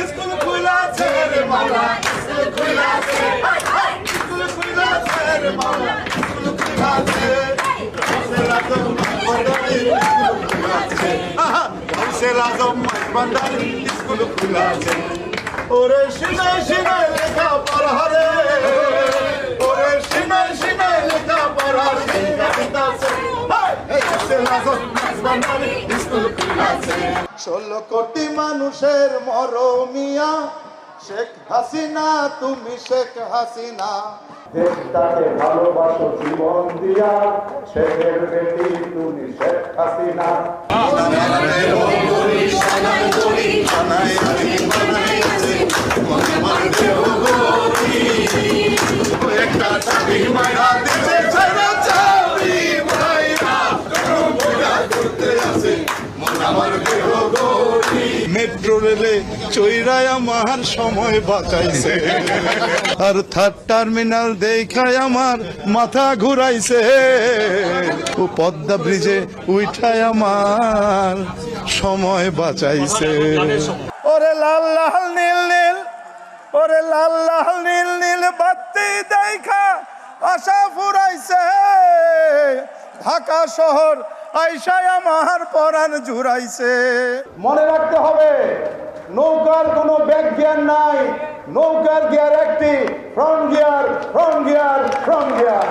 School খুলেছে রে মাওলা, স্কুল খুলেছে, স্কুল খুলেছে রে মাওলা, স্কুল খুলেছে। গৌসেল আজম ভান্ডারী স্কুল খুলেছে, গৌসেল আজম ভান্ডারী স্কুল খুলেছে। ওরে সিনে সিনে লেখা পড়া রে, ওরে সিনে সিনে লেখা পড়া শিখাইতাছে। গৌসেল আজম ভান্ডারী স্কুল খুলেছে। 16 কোটি মানুষের মরমিয়া শেখ হাসিনা, তুমি শেখ হাসিনা। দেশটাকে ভালোবাসো জীবন দিয়া, শেখের বেটি তুমি শেখ হাসিনা। একটা চাবি মাইরা দিতে ছাড়া চাবি মাইরা করতে আছে মন আমার দেহ গরি। মেট্রো রেলে চৈরায় আমার সময় বাঁচাইছে, আর থার্ড টার্মিনাল দেখায় আমার মাথা ঘুরাইছে। ও পদ্মা ব্রিজে উঠায় আমার সময় বাঁচাইছে। ওরে লাল লাল নীল নীল, ওরে লাল লাল নীল নীল বাতি দেখা আশা ফুরাইছে। ঢাকা শহর আইসায় আমার পরাণ জুড়াইছে। মনে রাখতে হবে, নৌকার কোনো ব্যাক গিয়ার নাই, নৌকার গিয়ার একটি, front gear, front gear, front gear.